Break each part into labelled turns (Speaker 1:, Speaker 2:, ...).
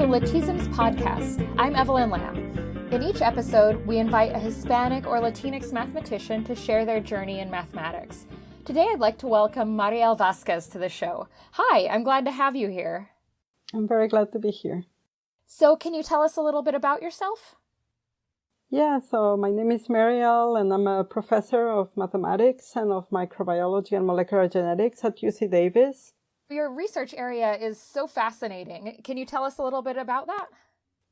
Speaker 1: the Lathisms podcast. I'm Evelyn Lamb. In each episode, we invite a Hispanic or Latinx mathematician to share their journey in mathematics. Today, I'd like to welcome Mariel Vazquez to the show. Hi, I'm glad to have you here.
Speaker 2: I'm very glad to be here.
Speaker 1: So, can you tell us a little bit about yourself?
Speaker 2: Yeah, so my name is Mariel, and I'm a professor of mathematics and of microbiology and molecular genetics at UC Davis.
Speaker 1: Your research area is so fascinating. Can you tell us a little bit about that?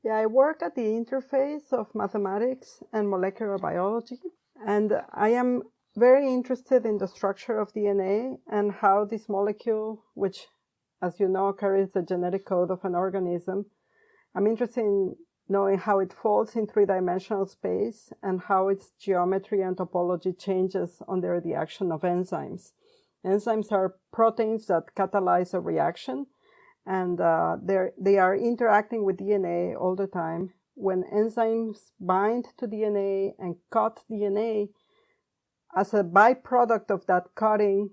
Speaker 2: Yeah, I work at the interface of mathematics and molecular biology, and I am very interested in the structure of DNA and how this molecule, which, as you know, carries the genetic code of an organism. I'm interested in knowing how it falls in three-dimensional space and how its geometry and topology changes under the action of enzymes. Enzymes are proteins that catalyze a reaction, and they are interacting with DNA all the time. When enzymes bind to DNA and cut DNA, as a byproduct of that cutting,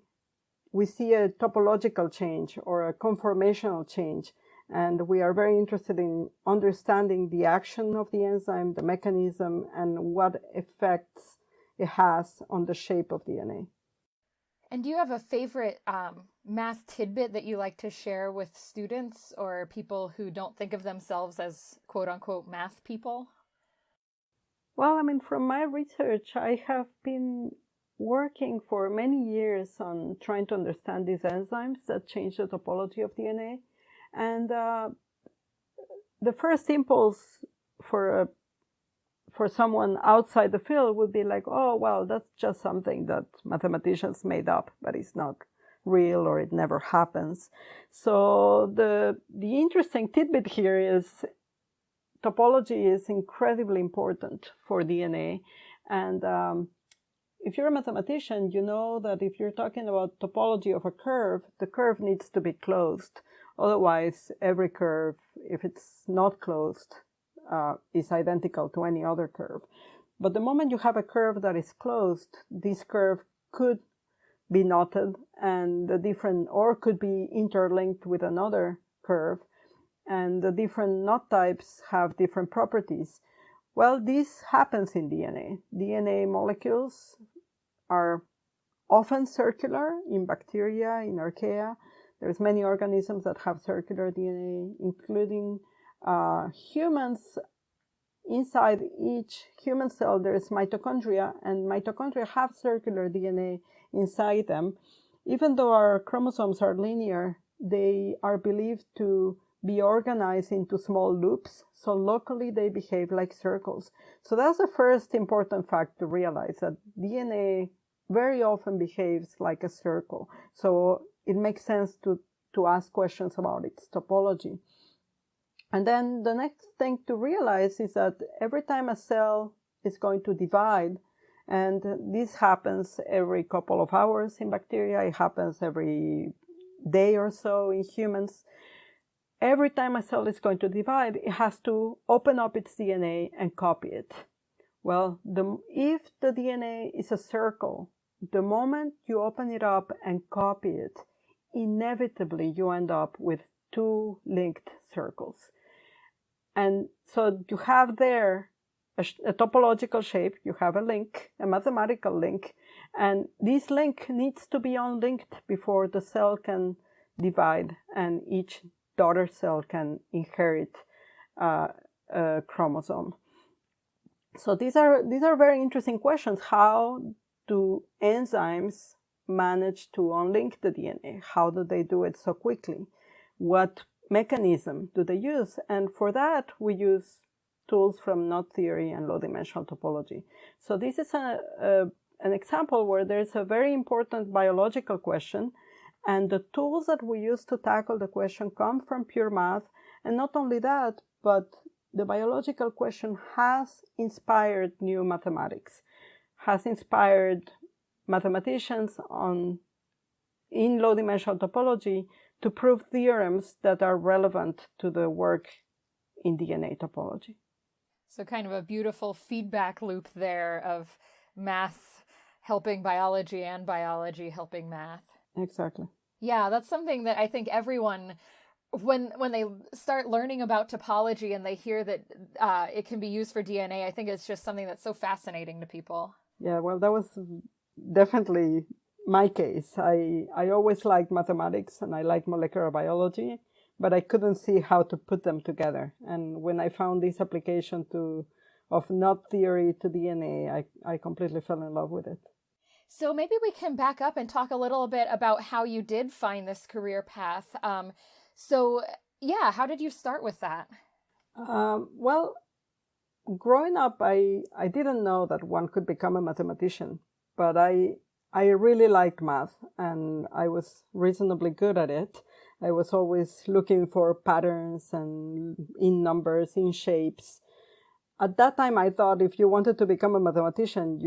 Speaker 2: we see a topological change or a conformational change. And we are very interested in understanding the action of the enzyme, the mechanism, and what effects it has on the shape of DNA.
Speaker 1: And do you have a favorite math tidbit that you like to share with students or people who don't think of themselves as quote-unquote math people?
Speaker 2: Well, from my research, I have been working for many years on trying to understand these enzymes that change the topology of DNA. And the first impulse for someone outside the field would be like, oh, well, that's just something that mathematicians made up, but it's not real or it never happens. So the interesting tidbit here is topology is incredibly important for DNA. And if you're a mathematician, you know that if you're talking about topology of a curve, the curve needs to be closed. Otherwise, every curve, if it's not closed, is identical to any other curve. But the moment you have a curve that is closed, this curve could be knotted and or could be interlinked with another curve, and the different knot types have different properties. Well, this happens in DNA. DNA molecules are often circular in bacteria, in archaea. There's many organisms that have circular DNA, including humans. Inside each human cell, there is mitochondria, and mitochondria have circular DNA inside them. Even though our chromosomes are linear, they are believed to be organized into small loops, so locally they behave like circles. So that's the first important fact to realize, that DNA very often behaves like a circle. So it makes sense to ask questions about its topology. And then the next thing to realize is that every time a cell is going to divide, and this happens every couple of hours in bacteria, it happens every day or so in humans, every time a cell is going to divide, it has to open up its DNA and copy it. Well, if the DNA is a circle, the moment you open it up and copy it, inevitably you end up with two linked circles. And so you have there a topological shape, you have a link, a mathematical link, and this link needs to be unlinked before the cell can divide and each daughter cell can inherit a chromosome. So these are very interesting questions. How do enzymes manage to unlink the DNA? How do they do it so quickly? What mechanism do they use? And for that, we use tools from knot theory and low-dimensional topology. So this is an example where there's a very important biological question, and the tools that we use to tackle the question come from pure math. And not only that, but the biological question has inspired new mathematics, has inspired mathematicians in low-dimensional topology to prove theorems that are relevant to the work in DNA topology.
Speaker 1: So kind of a beautiful feedback loop there of math helping biology and biology helping math.
Speaker 2: Exactly.
Speaker 1: Yeah, that's something that I think everyone when they start learning about topology and they hear that it can be used for DNA, I think it's just something that's so fascinating to people.
Speaker 2: Yeah, well, that was definitely my case. I always liked mathematics and I liked molecular biology, but I couldn't see how to put them together. And when I found this application of knot theory to DNA, I completely fell in love with it.
Speaker 1: So maybe we can back up and talk a little bit about how you did find this career path. So yeah, how did you start with that?
Speaker 2: Well, growing up, I didn't know that one could become a mathematician, but I really liked math and I was reasonably good at it. I was always looking for patterns and in numbers, in shapes. At that time, I thought if you wanted to become a mathematician,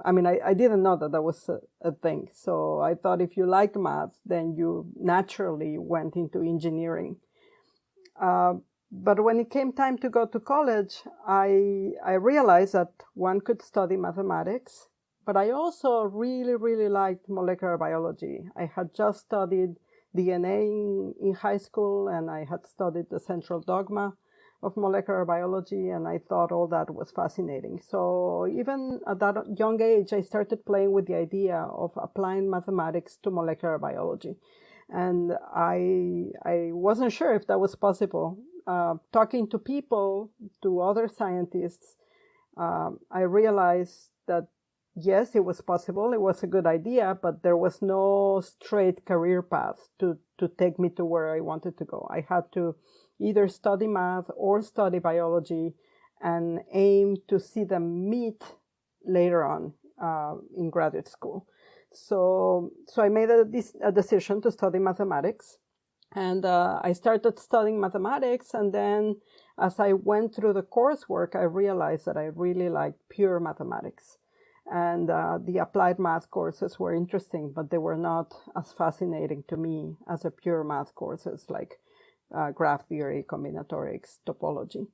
Speaker 2: I didn't know that was a thing. So I thought if you liked math, then you naturally went into engineering. But when it came time to go to college, I realized that one could study mathematics, but I also really, really liked molecular biology. I had just studied DNA in high school, and I had studied the central dogma of molecular biology, and I thought all that was fascinating. So even at that young age, I started playing with the idea of applying mathematics to molecular biology. And I wasn't sure if that was possible. Talking to people, to other scientists, I realized that yes, it was possible. It was a good idea, but there was no straight career path to take me to where I wanted to go. I had to either study math or study biology and aim to see them meet later on in graduate school. So I made a decision to study mathematics, and I started studying mathematics. And then as I went through the coursework, I realized that I really liked pure mathematics. And the applied math courses were interesting, but they were not as fascinating to me as the pure math courses like graph theory, combinatorics, topology.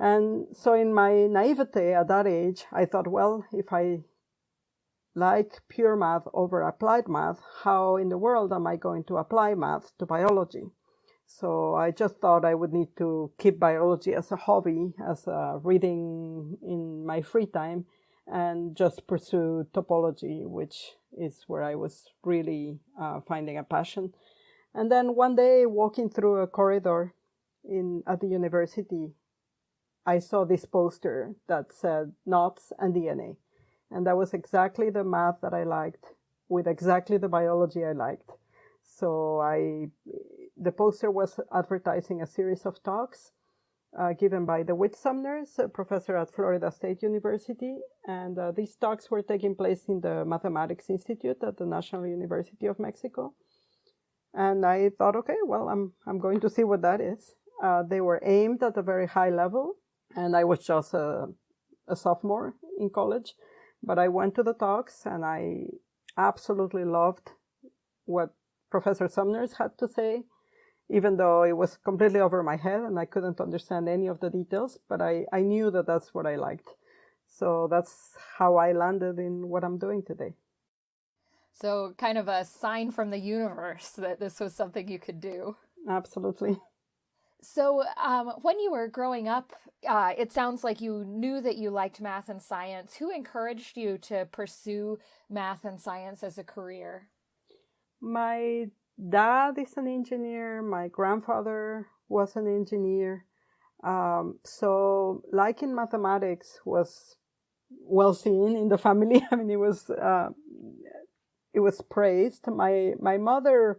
Speaker 2: And so in my naivete at that age, I thought, well, if I like pure math over applied math, how in the world am I going to apply math to biology? So I just thought I would need to keep biology as a hobby, as a reading in my free time, and just pursue topology, which is where I was really finding a passion. And then one day, walking through a corridor at the university, I saw this poster that said knots and DNA. And that was exactly the math that I liked, with exactly the biology I liked. So the poster was advertising a series of talks given by the Whit-Sumners, a professor at Florida State University. And these talks were taking place in the Mathematics Institute at the National University of Mexico. And I thought, okay, well, I'm going to see what that is. They were aimed at a very high level, and I was just a sophomore in college. But I went to the talks, and I absolutely loved what Professor Sumners had to say, even though it was completely over my head and I couldn't understand any of the details. But I knew that that's what I liked. So that's how I landed in what I'm doing today.
Speaker 1: So kind of a sign from the universe that this was something you could do.
Speaker 2: Absolutely.
Speaker 1: So when you were growing up, it sounds like you knew that you liked math and science. Who encouraged you to pursue math and science as a career?
Speaker 2: My dad is an engineer. My grandfather was an engineer. So liking mathematics was well seen in the family. I mean, it was praised. My mother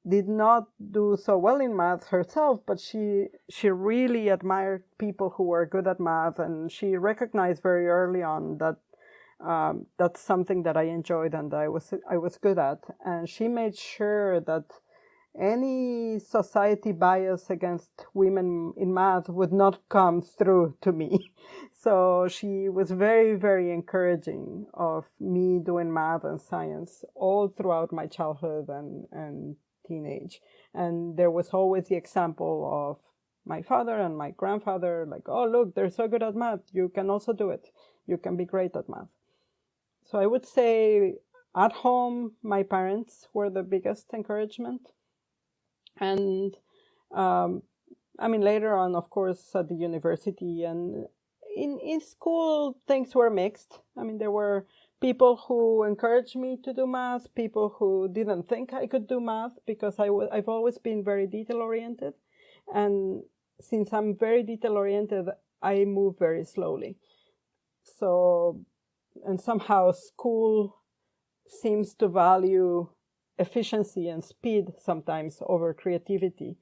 Speaker 2: did not do so well in math herself, but she really admired people who were good at math, and she recognized very early on that that's something that I enjoyed and I was good at. And she made sure that any society bias against women in math would not come through to me. So she was very, very encouraging of me doing math and science all throughout my childhood and teenage. And there was always the example of my father and my grandfather, like, oh, look, they're so good at math. You can also do it. You can be great at math. So I would say at home, my parents were the biggest encouragement. And later on, of course, at the university and in school, things were mixed. There were people who encouraged me to do math, people who didn't think I could do math because I've always been very detail-oriented. And since I'm very detail-oriented, I move very slowly. So, and somehow school seems to value efficiency and speed sometimes over creativity.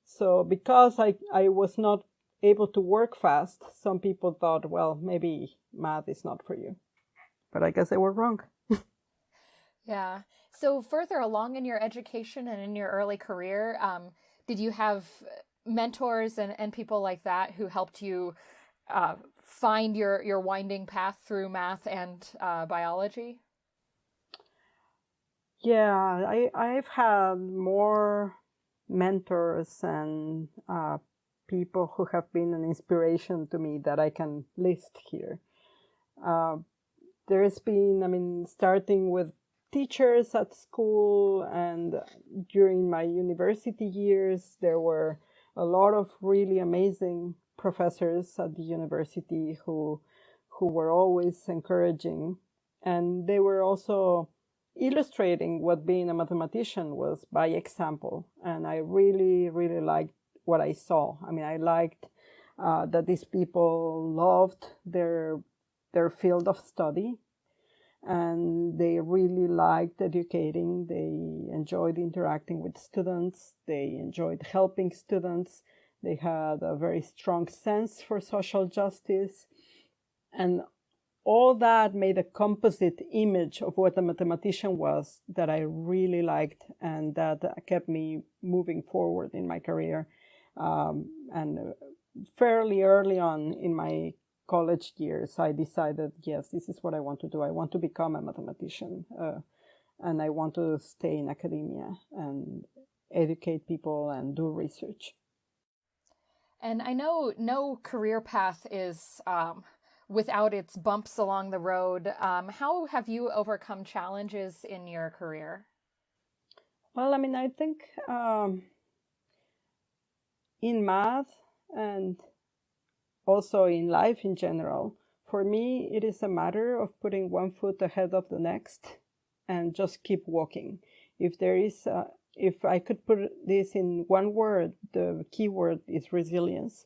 Speaker 2: So because I was not able to work fast, some people thought, well, maybe math is not for you. But I guess they were wrong.
Speaker 1: Yeah. So further along in your education and in your early career, did you have mentors and people like that who helped you find your winding path through math and biology?
Speaker 2: Yeah, I've had more mentors and people who have been an inspiration to me that I can list here. There's been, starting with teachers at school, and during my university years, there were a lot of really amazing professors at the university who were always encouraging, and they were also illustrating what being a mathematician was by example. And I really, really liked what I saw. I liked that these people loved their field of study, and they really liked educating. They enjoyed interacting with students. They enjoyed helping students. They had a very strong sense for social justice. And all that made a composite image of what a mathematician was that I really liked, and that kept me moving forward in my career. And fairly early on in my college years, I decided, yes, this is what I want to do. I want to become a mathematician, and I want to stay in academia and educate people and do research.
Speaker 1: And I know no career path is without its bumps along the road. How have you overcome challenges in your career?
Speaker 2: Well, I think in math and also in life in general, for me, it is a matter of putting one foot ahead of the next and just keep walking. If I could put this in one word, the key word is resilience.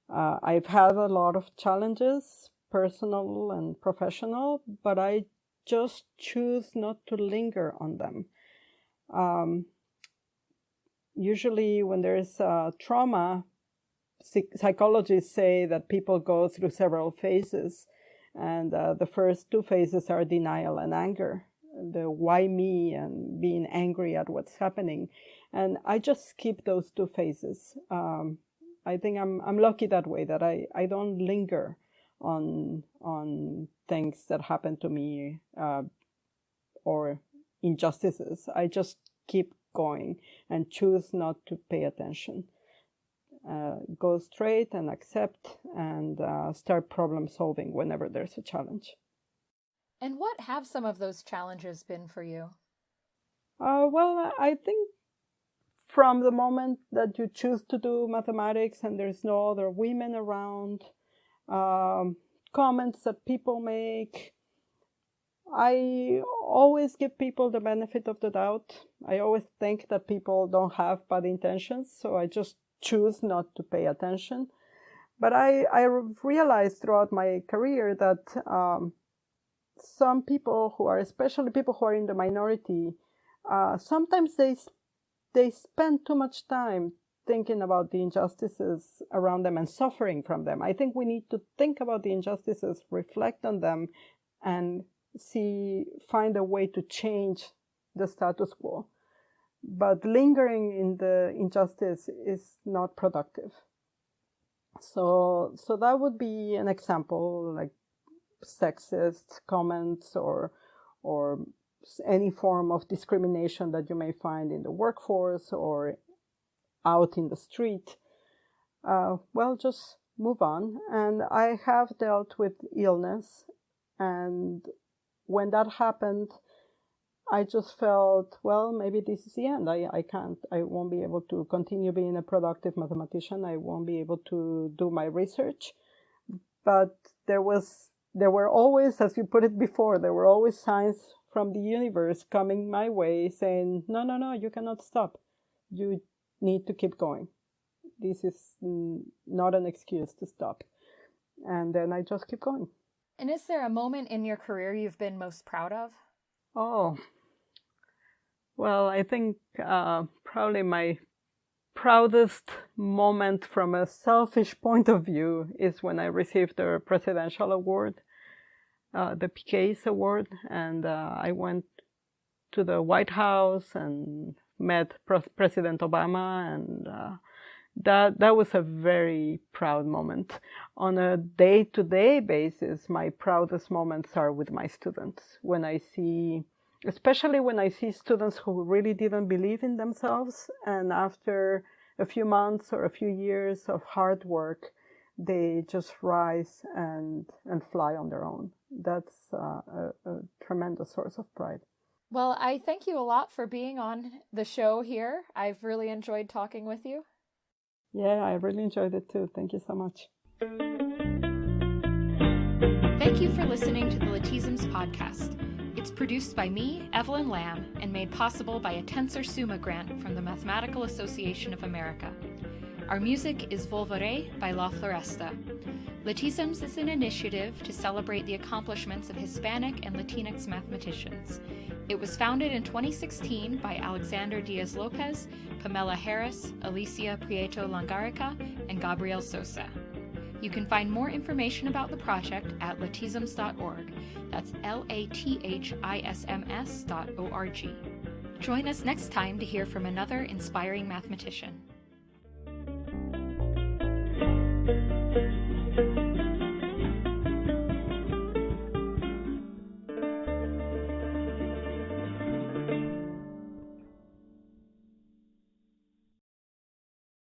Speaker 2: I've had a lot of challenges, personal and professional, but I just choose not to linger on them. Usually when there is trauma, psychologists say that people go through several phases, and the first two phases are denial and anger, the why me and being angry at what's happening. And I just skip those two phases. I think I'm lucky that way, that I don't linger on things that happen to me or injustices. I just keep going and choose not to pay attention. Go straight and accept and start problem solving whenever there's a challenge.
Speaker 1: And what have some of those challenges been for you?
Speaker 2: Well, I think from the moment that you choose to do mathematics and there's no other women around, comments that people make, I always give people the benefit of the doubt. I always think that people don't have bad intentions, so I just choose not to pay attention. But I realized throughout my career that some people who are, especially people who are in the minority, sometimes they spend too much time thinking about the injustices around them and suffering from them. I think we need to think about the injustices, reflect on them, and find a way to change the status quo. But lingering in the injustice is not productive. So that would be an example, like sexist comments or any form of discrimination that you may find in the workforce or out in the street. Well, just move on. And I have dealt with illness, and when that happened, I just felt, well, maybe this is the end. I won't be able to continue being a productive mathematician. I won't be able to do my research. But there were always, as you put it before, there were always signs from the universe coming my way saying, no, you cannot stop. You need to keep going. This is not an excuse to stop. And then I just keep going.
Speaker 1: And is there a moment in your career you've been most proud of?
Speaker 2: Oh, well, I think probably my proudest moment from a selfish point of view is when I received the presidential award, the PK's award, and I went to the White House and met President Obama, and that was a very proud moment. On a day-to-day basis, my proudest moments are with my students. Especially when I see students who really didn't believe in themselves, and after a few months or a few years of hard work, they just rise and fly on their own. That's a tremendous source of pride.
Speaker 1: Well, I thank you a lot for being on the show here. I've really enjoyed talking with you.
Speaker 2: Yeah, I really enjoyed it too. Thank you so much.
Speaker 1: Thank you for listening to the Lathisms podcast. It's produced by me, Evelyn Lamb, and made possible by a Tensor Summa grant from the Mathematical Association of America. Our music is Volvere by La Floresta. Lathisms is an initiative to celebrate the accomplishments of Hispanic and Latinx mathematicians. It was founded in 2016 by Alexander Diaz-Lopez, Pamela Harris, Alicia Prieto Langarica, and Gabriel Sosa. You can find more information about the project at lathisms.org. That's LATHISMS.org. Join us next time to hear from another inspiring mathematician.